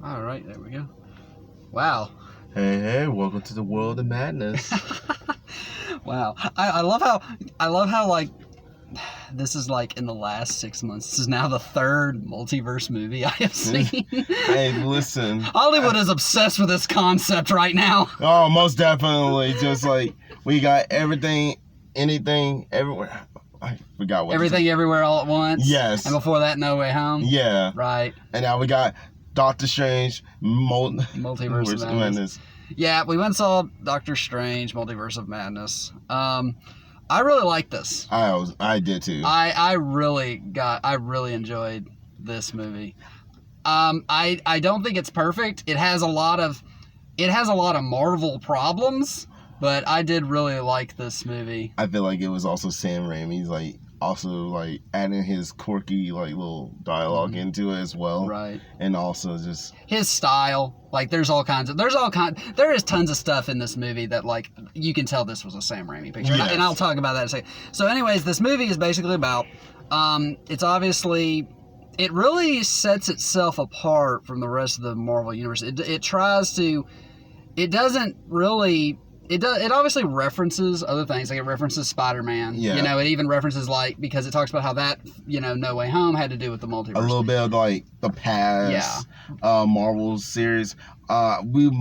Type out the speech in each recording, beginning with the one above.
All right, there we go. Wow. Hey, welcome to the world of madness. Wow. I love how like this is like in the last 6 months. This is now the third multiverse movie I have seen. Hey, listen. Hollywood is obsessed with this concept right now. Oh, most definitely. Just like we got everything, anything, everywhere. I forgot what. Everything, everywhere, all at once. Yes. And before that, No Way Home. Yeah. Right. And now we got Doctor Strange, Multiverse of Madness. Yeah, we went and saw Doctor Strange, Multiverse of Madness. I really like this. I did too. I really enjoyed this movie. I don't think it's perfect. It has a lot of Marvel problems, but I did really like this movie. I feel like it was also Sam Raimi's also adding his quirky little dialogue into it as well. Right. And also just his style. There is tons of stuff in this movie that you can tell this was a Sam Raimi picture. Yes. And I'll talk about that in a second. So anyways, this movie is basically about it's obviously it really sets itself apart from the rest of the Marvel universe. It tries to it obviously references other things. It references Spider-Man. Yeah. It even references because it talks about how that, No Way Home had to do with the multiverse. A little bit of the past Marvel series. I would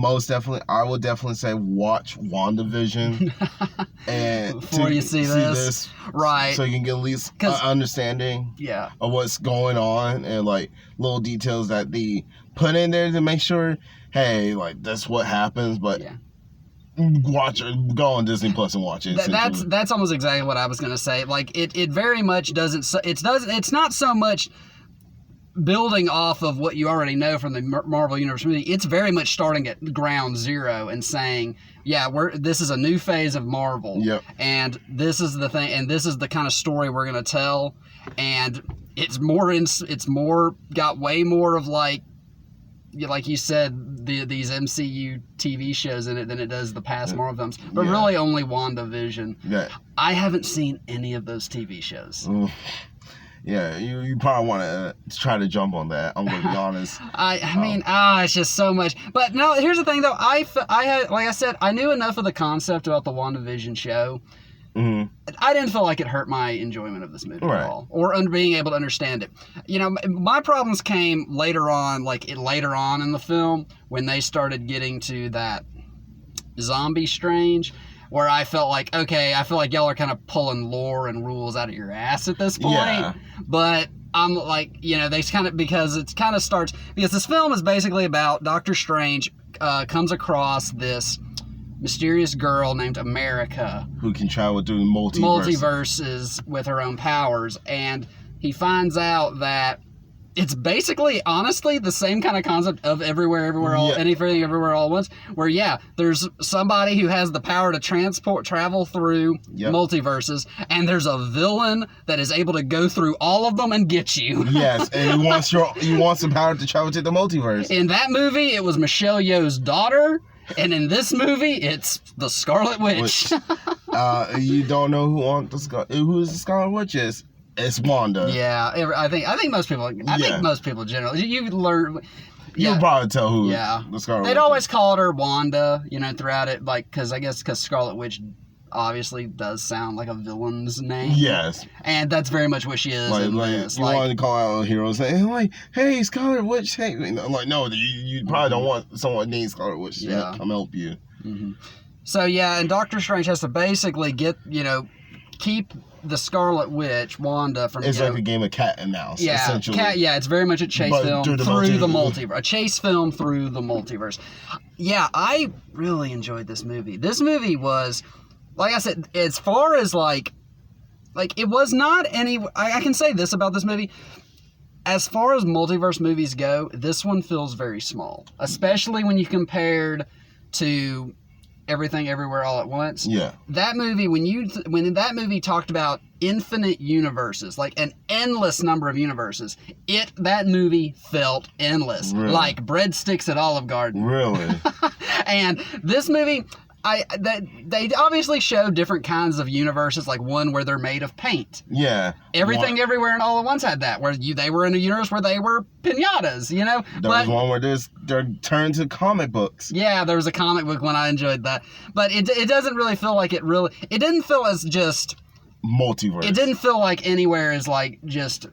definitely say watch WandaVision and before you see this. Right. So you can get at least an understanding of what's going on and little details that they put in there to make sure, hey, that's what happens, but watch it. Go on Disney Plus and watch it. That's almost exactly what I was gonna say. It very much doesn't. It's not so much building off of what you already know from the Marvel Universe movie. It's very much starting at ground zero and saying, this is a new phase of Marvel. Yep. And this is the thing, and this is the kind of story we're gonna tell. And it's got way more of like you said, these MCU TV shows in it than it does the past Marvel films. But really only WandaVision. Yeah. I haven't seen any of those TV shoys. Yeah, you probably want to try to jump on that. I'm going to be honest. It's just so much. But no, here's the thing though. I had, like I said, I knew enough of the concept about the WandaVision show. Mm-hmm. I didn't feel like it hurt my enjoyment of this movie at all, or being able to understand it. My problems came later on, later on in the film when they started getting to that zombie Strange, where I felt like, okay, I feel like y'all are kind of pulling lore and rules out of your ass at this point. Yeah. But I'm they kind of, because this film is basically about Doctor Strange comes across this mysterious girl named America who can travel through multiverses with her own powers, and he finds out that it's basically, honestly, the same kind of concept of anything, everywhere, all at once, where there's somebody who has the power to travel through multiverses, and there's a villain that is able to go through all of them and get you. Yes, and he wants the power to travel to the multiverse. In that movie, it was Michelle Yeoh's daughter. And in this movie, it's the Scarlet Witch. You don't know who the Scarlet Witch is? It's Wanda. Yeah, I think most people. I think most people generally. You learn. You'll probably tell who the Scarlet Witch. They'd always called her Wanda, throughout it, because Scarlet Witch obviously does sound like a villain's name. Yes. And that's very much what she is in this. You want to call out heroes saying, hey, Scarlet Witch, hey. No, you probably don't want someone named Scarlet Witch to come help you. Mm-hmm. So, and Doctor Strange has to basically keep the Scarlet Witch, Wanda, from... It's like a game of cat and mouse, essentially. It's very much a chase film through the multiverse. A chase film through the multiverse. Yeah, I really enjoyed this movie. This movie was... Like I said, as far as it was not any... I can say this about this movie. As far as multiverse movies go, this one feels very small. Especially when you compared to Everything Everywhere All at Once. Yeah. That movie, when that movie talked about infinite universes, an endless number of universes, that movie felt endless. Really? Like breadsticks at Olive Garden. Really? And this movie... they obviously show different kinds of universes, like one where they're made of paint. Yeah. Everything, Everywhere, and All at Once had that, where they were in a universe where they were piñatas, you know? There was one where they're turned to comic books. Yeah, there was a comic book one. I enjoyed that. But it doesn't really feel like it didn't feel as just... Multiverse. It didn't feel like Anywhere is like just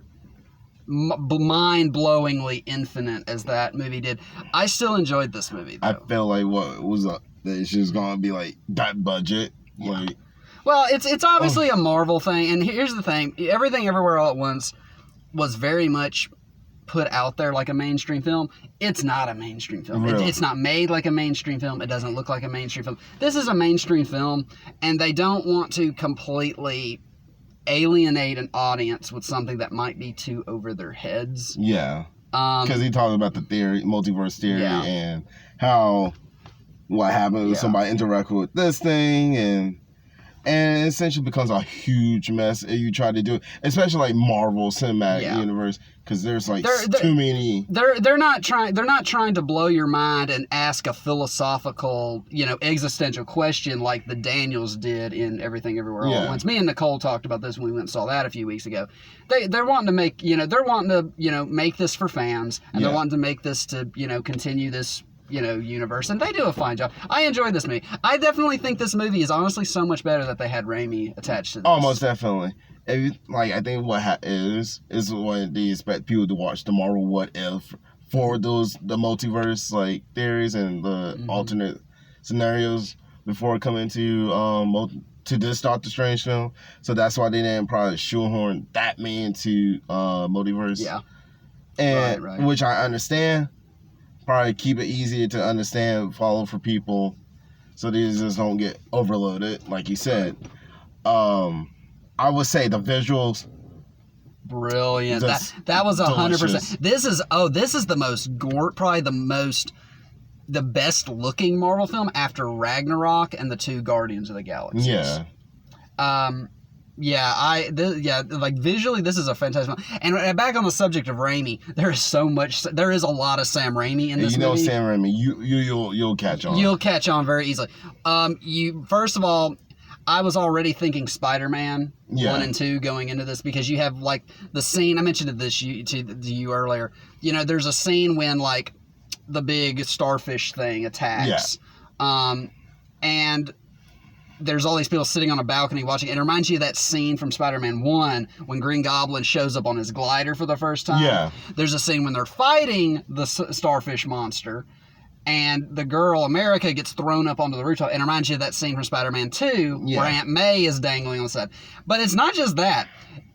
mind-blowingly infinite as that movie did. I still enjoyed this movie, though. I felt like what was up, that it's just gonna be like that budget. Yeah. Like, well, it's obviously a Marvel thing, and here's the thing: Everything Everywhere All at Once was very much put out there like a mainstream film. It's not a mainstream film. Really? It's not made like a mainstream film. It doesn't look like a mainstream film. This is a mainstream film, and they don't want to completely alienate an audience with something that might be too over their heads. Yeah. Because he talked about the theory, multiverse theory, and how what happens when somebody interacts with this thing, and it essentially becomes a huge mess if you try to do it, especially like Marvel Cinematic Universe, because there's like too many. They're not trying to blow your mind and ask a philosophical, existential question like the Daniels did in Everything Everywhere All at Once. Me and Nicole talked about this when we went and saw that a few weeks ago. They're wanting to make make this for fans, and they're wanting to make this to continue this universe, and they do a fine job. I enjoyed this movie. I definitely think this movie is honestly so much better that they had Raimi attached to this. Almost definitely. I think what is when they expect people to watch the Marvel What If for the multiverse theories and the alternate scenarios before coming to this Doctor Strange film. So that's why they didn't probably shoehorn that many into multiverse. Yeah. And right. Which I understand. Probably keep it easier to understand, follow for people, so these just don't get overloaded, like you said. I would say the visuals, brilliant. That was 100%. This is the most probably the best looking Marvel film after Ragnarok and the two Guardians of the Galaxy. Yeah. Visually, this is a fantastic film. And back on the subject of Raimi, there is a lot of Sam Raimi in this movie. Sam Raimi, you'll catch on. You'll catch on very easily. First of all, I was already thinking Spider-Man 1 and 2 going into this, because you have the scene, I mentioned this to you earlier, there's a scene when the big starfish thing attacks. And there's all these people sitting on a balcony watching. It reminds you of that scene from Spider-Man 1 when Green Goblin shows up on his glider for the first time. Yeah. There's a scene when they're fighting the starfish monster, and the girl, America, gets thrown up onto the rooftop. And it reminds you of that scene from Spider-Man 2 where Aunt May is dangling on the side. But it's not just that.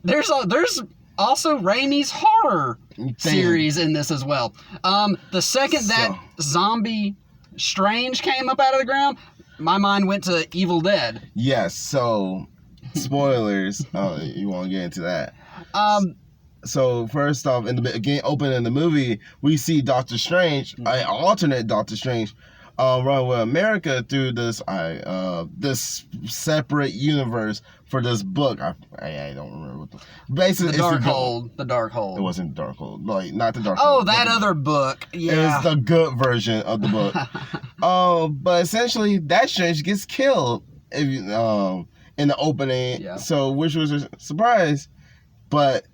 There's also Raimi's horror series in this as well. The second that zombie Strange came up out of the ground, my mind went to Evil Dead. Yes, so spoilers. You want to get into that? So first off, opening in the movie, we see Doctor Strange, an alternate Doctor Strange, run with America through this separate universe for this book. I don't remember what basically the Darkhold. It wasn't the Darkhold, not the Darkhold. Oh, that other book. Yeah, it was the good version of the book. But essentially, that Strange gets killed in the opening. Yeah. So, which was a surprise, but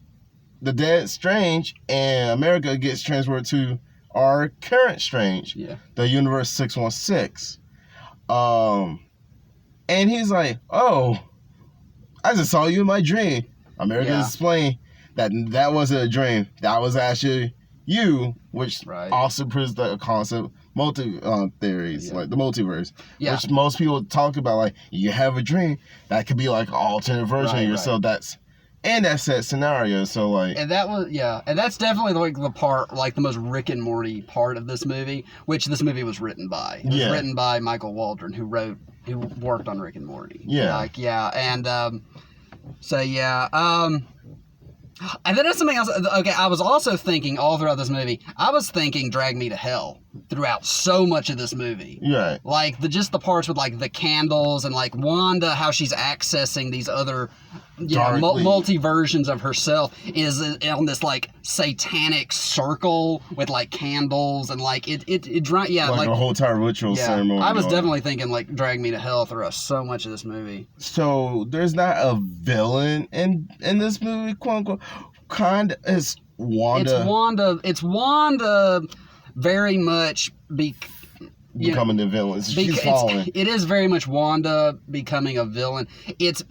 the dead Strange and America gets transferred to our current Strange, the Universe 616. And he's like, "Oh, I just saw you in my dream." America explained that wasn't a dream. That was actually you, which also proves the concept theories, like the multiverse, which most people talk about. You have a dream that could be an alternate version of yourself. That's that scenario. So and that's definitely the part, the most Rick and Morty part of this movie, which this movie was written by. It was written by Michael Waldron, who worked on Rick and Morty. And then there's something else. Okay, I was also thinking all throughout this movie, I was thinking Drag Me to Hell throughout so much of this movie. Right. Like just the parts with like the candles and like Wanda, how she's accessing these other multi versions of herself is on this like satanic circle with like candles and like it like a whole entire ritual ceremony. I was definitely thinking like Drag Me to Hell throughout so much of this movie. So there's not a villain in this movie, quote unquote. Kind of is Wanda. It's Wanda very much becoming the villain. She's falling. It is very much Wanda becoming a villain. That's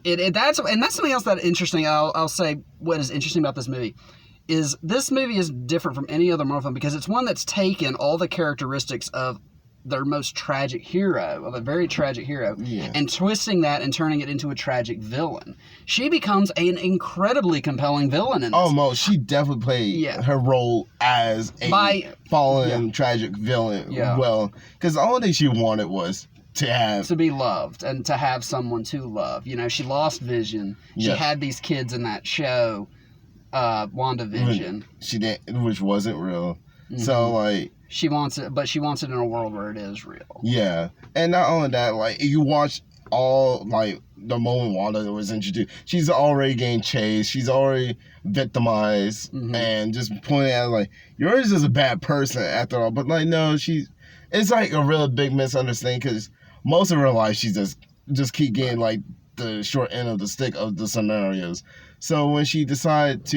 something else that interesting. I'll say what is interesting about this movie is this movie is different from any other Marvel film because it's one that's taken all the characteristics of their most tragic hero, of a very tragic hero, and twisting that and turning it into a tragic villain. She becomes an incredibly compelling villain in this. Almost. She definitely played her role as a fallen, tragic villain well. Because the only thing she wanted was to be loved and to have someone to love. You know, she lost Vision. She had these kids in that show, WandaVision. She didn't, which wasn't real. Mm-hmm. So, like... She wants it, but she wants it in a world where it is real. Yeah. And not only that, like, you watch all, like, the moment Wanda was introduced, she's already getting chased, she's already victimized, and just pointing out, like, you're just a bad person after all. But, like, no, it's, like, a real big misunderstanding, because most of her life, she just keep getting, like, the short end of the stick of the scenarios. So when she decided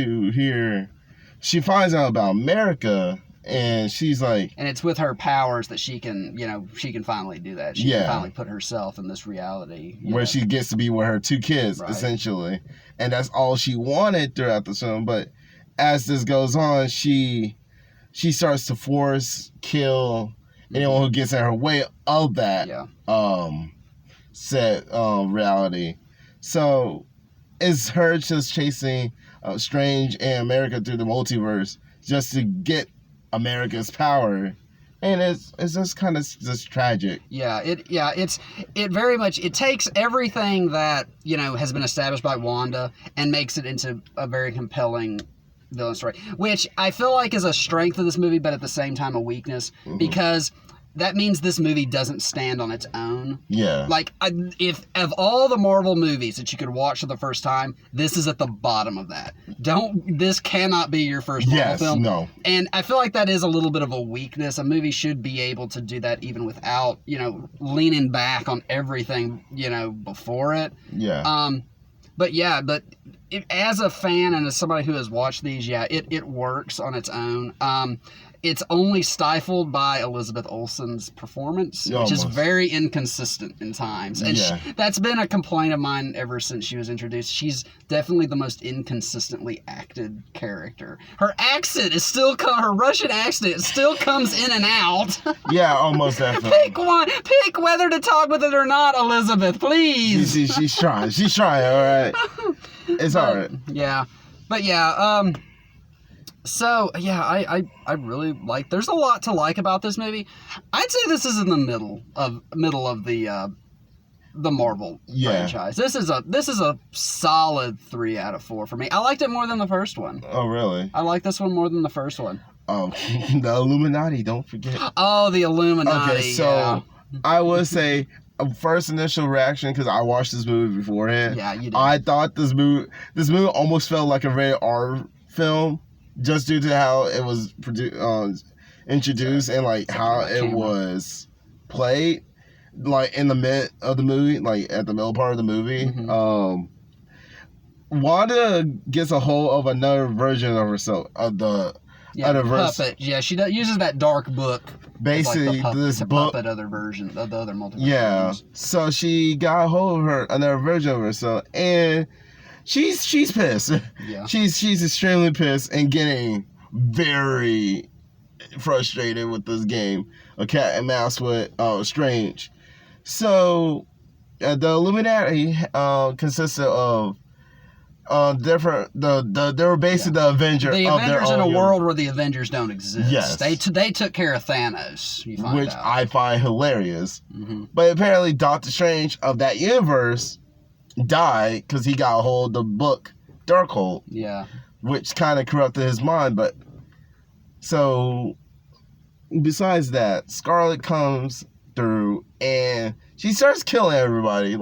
she finds out about America... And she's like... And it's with her powers that she can finally do that. She can finally put herself in this reality. Where she gets to be with her two kids, essentially. And that's all she wanted throughout the film. But as this goes on, she starts to kill anyone who gets in her way of that set reality. So it's her just chasing Strange and America through the multiverse just to get America's power, and it's just kind of just tragic. It very much takes everything that has been established by Wanda and makes it into a very compelling villain story, which I feel like is a strength of this movie, but at the same time a weakness because that means this movie doesn't stand on its own. Yeah. Like, if of all the Marvel movies that you could watch for the first time, this is at the bottom of that. This cannot be your first Marvel film. No. And I feel like that is a little bit of a weakness. A movie should be able to do that even without, leaning back on everything, before it. Yeah. But as a fan and as somebody who has watched these, it works on its own. It's only stifled by Elizabeth Olsen's performance, which is very inconsistent in times. And that's been a complaint of mine ever since she was introduced. She's definitely the most inconsistently acted character. Her accent is still her Russian accent still comes in and out. Yeah, almost definitely. Pick one. Pick whether to talk with it or not, Elizabeth, please. She's trying. She's trying, all right. It's all right. Yeah. But yeah, so, yeah, I really like... There's a lot to like about this movie. I'd say this is in the middle of the Marvel franchise. This is a solid 3 out of 4 for me. I liked it more than the first one. Oh, really? I like this one more than the first one. Oh, the Illuminati, don't forget. Oh, the Illuminati, okay, so I would say... First initial reaction, because I watched this movie beforehand. Yeah, you did. I thought this movie almost felt like a rated R film, just due to how it was introduced and like how it was played, like in the mid of the movie, like at the middle part of the movie. Wanda gets a hold of another version of herself, of the other puppet. Yeah, she uses that dark book. Basically, this book, puppet other version of the other multiverse. Yeah, so she got a hold of another version of herself, and she's pissed. Yeah, she's extremely pissed and getting very frustrated with this game, a cat and mouse with Strange. So, the Illuminati consisted of different. They were basically the Avengers. The Avengers in a world where the Avengers don't exist. Yes, they took care of Thanos. Which I find hilarious. But apparently, Doctor Strange of that universe died because he got a hold of the book Darkhold. Yeah, which kind of corrupted his mind. But so besides that, Scarlet comes through and she starts killing everybody,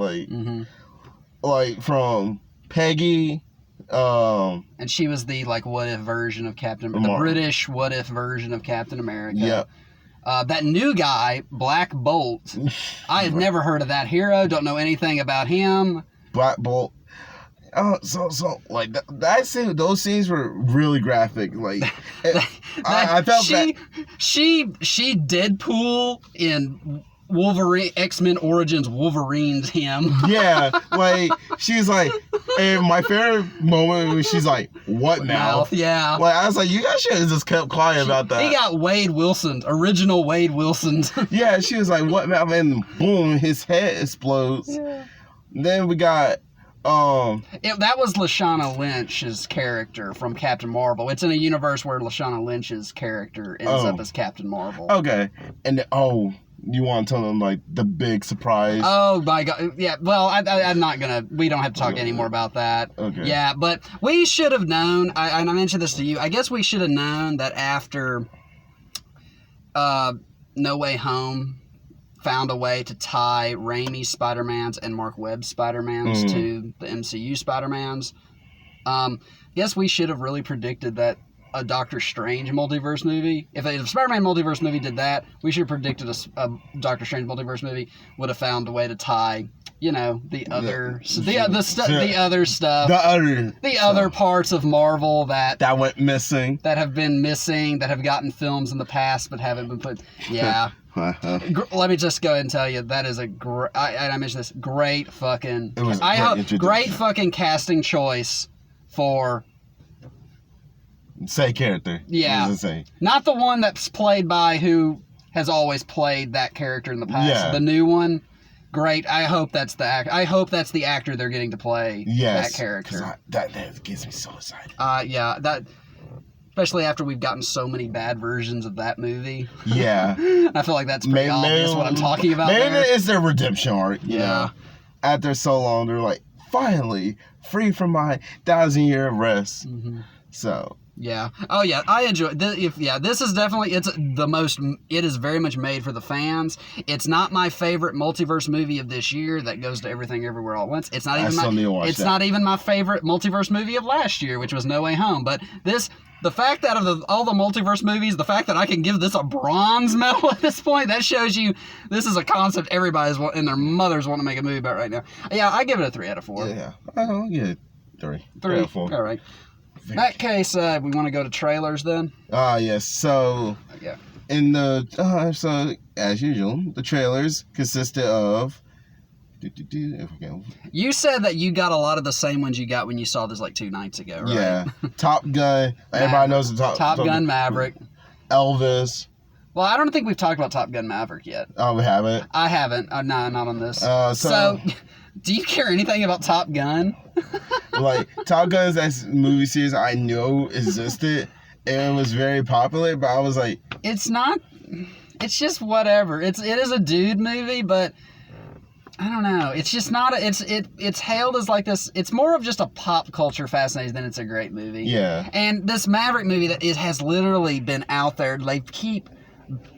like from Peggy. And she was the what if version of the British what if version of Captain America. Yep. That new guy, Black Bolt. I had never heard of that hero. Don't know anything about him. Black Bolt. So like that scene, those scenes were really graphic. Like I felt that she Deadpool in Wolverine X-Men Origins Wolverine's him. Yeah, like she's like, and my favorite moment when she's like, "What mouth?" Yeah, like I was like, you guys should have just kept quiet about that. He got Wade Wilson, original Wade Wilson. Yeah, she was like, "What mouth?" And boom, his head explodes. Yeah. Then we got. That was Lashana Lynch's character from Captain Marvel. It's in a universe where Lashana Lynch's character ends up as Captain Marvel. Okay, and you want to tell them like the big surprise? Oh my god! Yeah. Well, I'm not gonna. We don't have to talk anymore about that. Okay. Yeah, but we should have known. I mentioned this to you. I guess we should have known that after No Way Home found a way to tie Raimi's Spider-Mans and Mark Webb's Spider-Mans to the MCU Spider-Mans. Guess we should have really predicted that a Doctor Strange multiverse movie, if a Spider-Man multiverse movie did that, we should have predicted a Doctor Strange multiverse movie would have found a way to tie, the other parts of Marvel that went missing, that have been missing, that have gotten films in the past but haven't been put. Yeah. Let me just go ahead and tell you that is I mentioned this great fucking. It was great fucking casting choice for. Same character. Yeah. Not the one that's played by who has always played that character in the past. Yeah. The new one. Great. I hope that's the actor they're getting to play that character. That gets me so excited. Yeah. That. Especially after we've gotten so many bad versions of that movie. Yeah. I feel like that's pretty obvious what I'm talking about. Maybe it's their redemption arc. Yeah. After so long, they're like, finally, free from my 1,000-year rest. Mm-hmm. So. Yeah. Oh yeah. I enjoy this. This is definitely it is very much made for the fans. It's not my favorite multiverse movie of this year that goes to Everything Everywhere All at Once. It's not even my favorite multiverse movie of last year, which was No Way Home. But the fact that of all the multiverse movies, the fact that I can give this a bronze medal at this point, that shows you this is a concept everybody's and their mothers want to make a movie about right now. Yeah, I give it a 3 out of 4. Yeah. I'll give it 3. 3 out of 4. All right. In that case, we want to go to trailers then? Yes. So, yeah. In the, as usual, the trailers consisted of... You said that you got a lot of the same ones you got when you saw this 2 nights ago, right? Yeah. Top Gun. Everybody knows the Top Gun Maverick. Elvis. Well, I don't think we've talked about Top Gun Maverick yet. Oh, we haven't? I haven't. No, not on this. So, do you care anything about Top Gun? Top Gun is that movie series I know existed, and it was very popular, but I was like... It's not... It's just whatever. It is a dude movie, but... I don't know. It's just not... It's hailed as this... It's more of just a pop culture fascination than it's a great movie. Yeah. And this Maverick movie, it has literally been out there.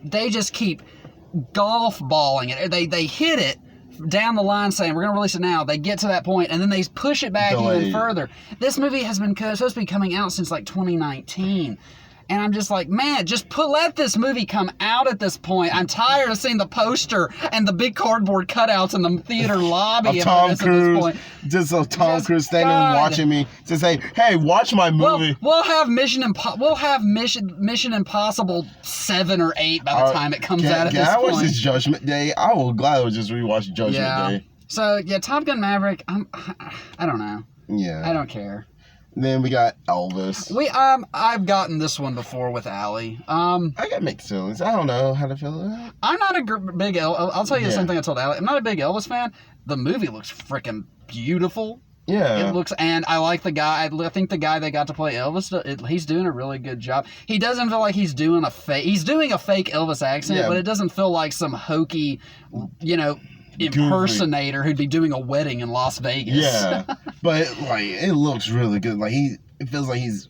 They just keep golf balling it. They hit it down the line saying, we're going to release it now. They get to that point, and then they push it back even further. This movie has been supposed to be coming out since 2019. And I'm just like, man, let this movie come out at this point. I'm tired of seeing the poster and the big cardboard cutouts in the theater lobby of Tom Cruise. At this point. Just so Tom Cruise standing and watching me to say, hey, watch my movie. We'll have Mission Impossible 7 or 8 by the time it comes out at this point. Can I watch this Judgment Day? I will gladly just rewatch Judgment Day. So, yeah, Top Gun Maverick, I don't know. Yeah. I don't care. Then we got Elvis. I've gotten this one before with Allie. I got mixed feelings. I don't know how to feel about it. I'm not a big I'll tell you something I told Allie. I'm not a big Elvis fan. The movie looks freaking beautiful. Yeah. It looks, and I like the guy. I think the guy they got to play Elvis, he's doing a really good job. He doesn't feel like he's doing a fake Elvis accent, but it doesn't feel like some hokey, impersonator who'd be doing a wedding in Las Vegas. Yeah, but it looks really good. It feels like he's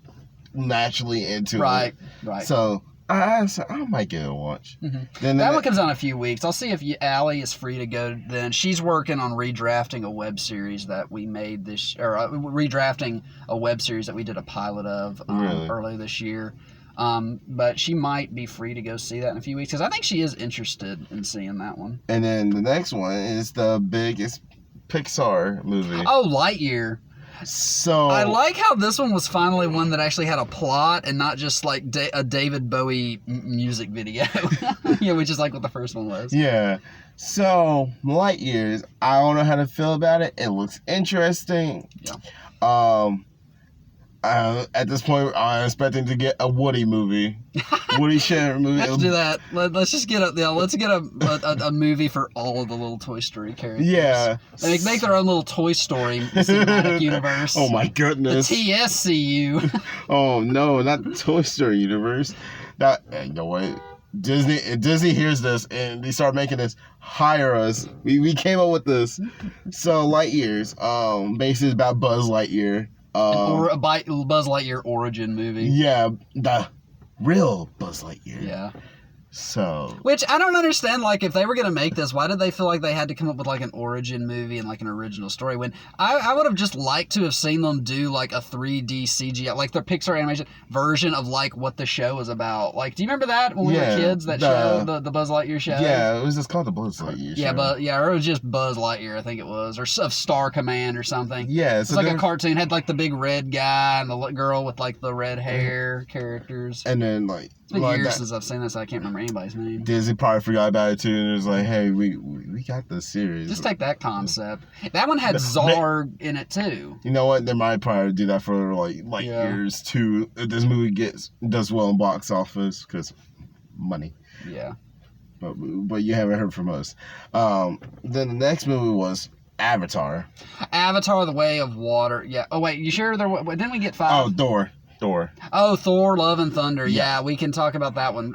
naturally into it. Right. So I might give it a watch. Mm-hmm. Then that one comes out in a few weeks. I'll see if Allie is free to go then. She's working on redrafting a web series that we made redrafting a web series that we did a pilot of earlier this year. But she might be free to go see that in a few weeks because I think she is interested in seeing that one. And then the next one is the biggest Pixar movie. Oh, Lightyear. So I like how this one was finally one that actually had a plot and not just like a David Bowie music video, which is like what the first one was. Yeah. So Lightyears, I don't know how to feel about it. It looks interesting. Yeah. At this point, I'm expecting to get a Woody movie. Woody Sharon movie. Let's do that. Let's just get a movie for all of the little Toy Story characters. Yeah. They make their own little Toy Story cinematic universe. Oh my goodness. The TSCU. Oh no, not the Toy Story universe. You know what? Disney hears this and they start making this. Hire us. We came up with this. So Lightyears, basically about Buzz Lightyear. Or a Buzz Lightyear origin movie. Yeah, the real Buzz Lightyear. Yeah. So. Which I don't understand. Like, if they were gonna make this, why did they feel like they had to come up with like an origin movie and like an original story? When I would have just liked to have seen them do like a 3D CGI, like their Pixar animation version of like what the show was about. Like, do you remember that when we were kids? That show, the Buzz Lightyear show. Yeah, it was just called the Buzz Lightyear show. Yeah, or it was just Buzz Lightyear, I think it was, or of Star Command or something. Yeah, it's like a cartoon. Had like the big red guy and the girl with like the red hair characters. And then like. It's been years since I've seen this. I can't remember anybody's name. Disney probably forgot about it too, and it was like, "Hey, we got this series." Just take that concept. That one had Zarg in it too. You know what? They might probably do that for like years too. If this movie does well in box office, because money. Yeah. But you haven't heard from us. Then the next movie was Avatar. Avatar: The Way of Water. Yeah. Oh wait, you sure there? Didn't we get 5? Oh, Thor. Oh, Thor: Love and Thunder. Yeah, we can talk about that one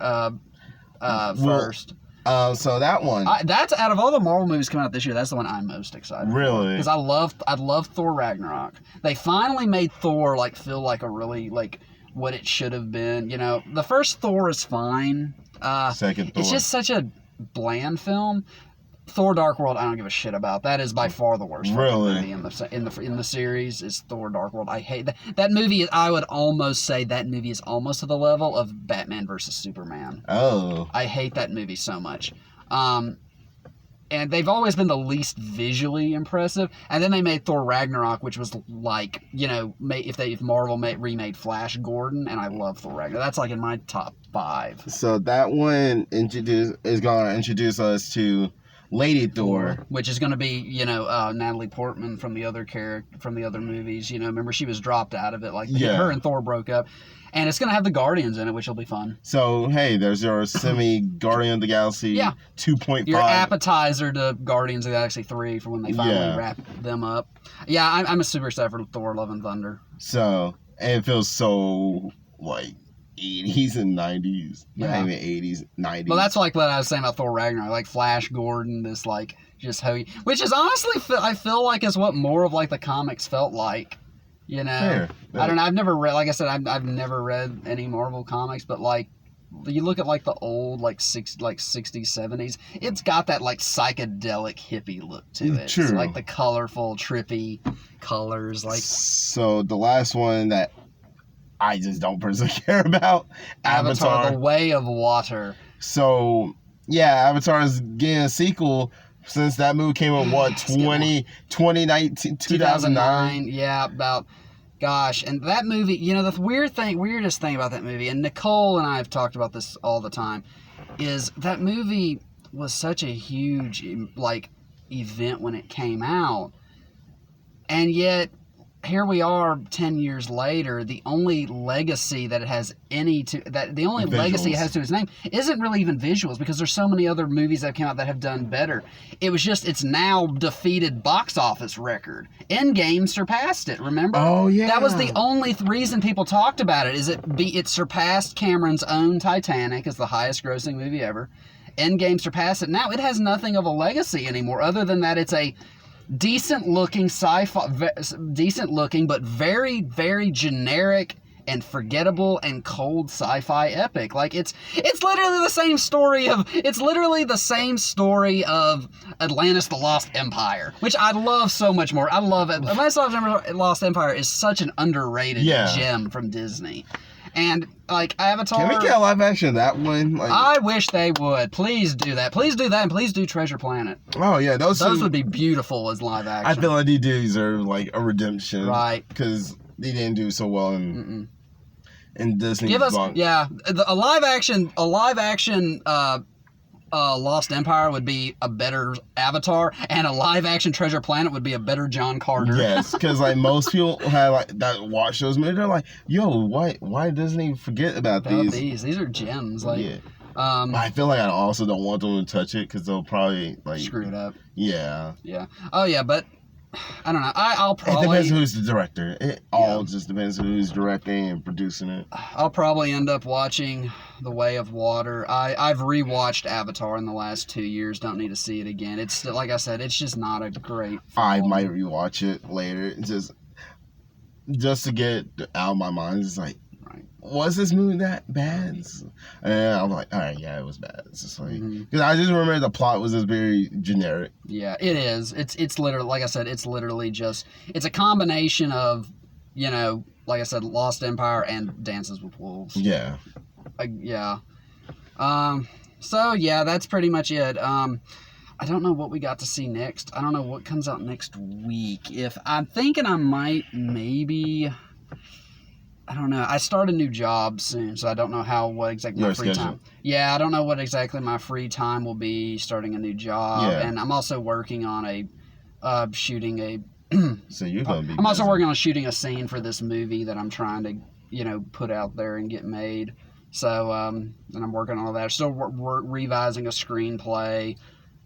first. So that one. That's out of all the Marvel movies coming out this year. That's the one I'm most excited. Really? Because I love Thor Ragnarok. They finally made Thor like feel like a really like what it should have been. You know, the first Thor is fine. Second Thor. It's just such a bland film. Thor: Dark World, I don't give a shit about. That is by far the worst movie in the series. Is Thor: Dark World. I hate that movie. I would almost say that movie is almost to the level of Batman versus Superman. Oh, I hate that movie so much. And they've always been the least visually impressive. And then they made Thor Ragnarok, which was like, you know, if Marvel remade Flash Gordon, and I love Thor Ragnarok. That's like in my top 5. So that one is going to introduce us to Lady Thor, which is going to be, you know, Natalie Portman from the other movies. You know, remember she was dropped out of it, like her and Thor broke up, and it's going to have the Guardians in it, which will be fun. So hey, there's your semi Guardian of the Galaxy 2.5. Your appetizer to Guardians of the Galaxy 3 for when they finally wrap them up. Yeah, I'm a super excited for Thor: Love and Thunder. So and it feels so like 80s and 90s. Not even 80s, 90s. Well, that's like what I was saying about Thor Ragnarok, like Flash Gordon, this like just which is honestly I feel like is what more of like the comics felt like. You know, Fair. I don't know. I've never read, like I said, I've never read any Marvel comics, but like you look at like the old like 60s, 70s, it's got that like psychedelic hippie look to it. True. It's like the colorful, trippy colors. Like so, the last one that I just don't personally care about. Avatar: The Way of Water. So, yeah, Avatar is getting a sequel since that movie came out, 2019, 2009? Yeah, about, gosh. And that movie, you know, the weirdest thing about that movie, and Nicole and I have talked about this all the time, is that movie was such a huge, like, event when it came out. And yet, here we are 10 years later, the only legacy that it has legacy it has to its name isn't really even visuals, because there's so many other movies that have come out that have done better. It was just its now defeated box office record. Endgame surpassed it, remember? Oh yeah. That was the only reason people talked about it, is it surpassed Cameron's own Titanic as the highest grossing movie ever. Endgame surpassed it. Now it has nothing of a legacy anymore, other than that it's a decent looking but very, very generic and forgettable and cold sci-fi epic. Like it's literally the same story of Atlantis: The Lost Empire, which I love so much more. I love it. Atlantis: The Lost Empire is such an underrated gem from Disney. And like Avatar, can we get a live action of that one? Like, I wish they would. Please do that. Please do that, and please do Treasure Planet. Oh yeah, those would be beautiful as live action. I feel like they do deserve like a redemption, right? Because they didn't do so well in Disney. Give us a live action. Lost Empire would be a better Avatar, and a live action Treasure Planet would be a better John Carter. Yes, because like most people have like that watch those movies, they're like, "Yo, why doesn't he forget about these? These are gems." Like, I feel like I also don't want them to touch it because they'll probably like screw it up. Yeah. Yeah. Oh yeah, but I don't know. I'll probably. It depends who's the director. It all just depends who's directing and producing it. I'll probably end up watching The Way of Water. I've rewatched Avatar in the last 2 years. Don't need to see it again. It's like I said, it's just not a great film. I might rewatch it later, just to get it out of my mind. It's like, was this movie that bad? And I'm like, all right, yeah, it was bad. It's just like, because I just remember the plot was just very generic. Yeah, it is. It's literally, like I said, it's literally just, it's a combination of, like I said, Lost Empire and Dances with Wolves. Yeah. Yeah. So yeah, that's pretty much it. I don't know what we got to see next. I don't know what comes out next week. If I'm thinking I might maybe, I don't know. I start a new job soon, so I don't know what exactly my free time. Yeah, I don't know what exactly my free time will be starting a new job, and I'm also working on shooting a. So you're gonna be. I'm also working on shooting a scene for this movie that I'm trying to, put out there and get made. So, and I'm working on all that. Still revising a screenplay.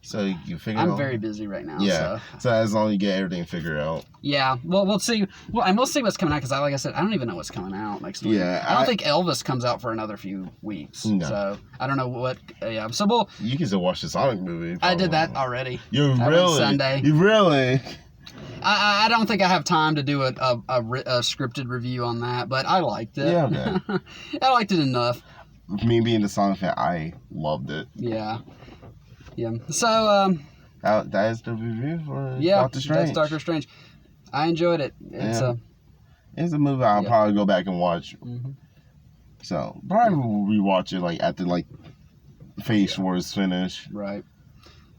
So you figure I'm very busy right now. Yeah. So as long as you get everything figured out. Yeah. Well, we'll see. Well, and we'll see what's coming out because, like I said, I don't even know what's coming out next week. Yeah. I don't think Elvis comes out for another few weeks. No. So I don't know what. Yeah. So you can still watch the Sonic movie. Probably. I did that already. You really? Sunday. You really? I don't think I have time to do a scripted review on that, but I liked it. Yeah. Okay. I liked it enough. Me being the Sonic fan, I loved it. Yeah. Yeah. So. That is the review for Doctor Strange. That's Doctor Strange. I enjoyed it. It's a movie I'll probably go back and watch. So probably we'll rewatch it like after Phase 4 is finished. Right.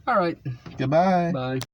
All right. Goodbye. Bye.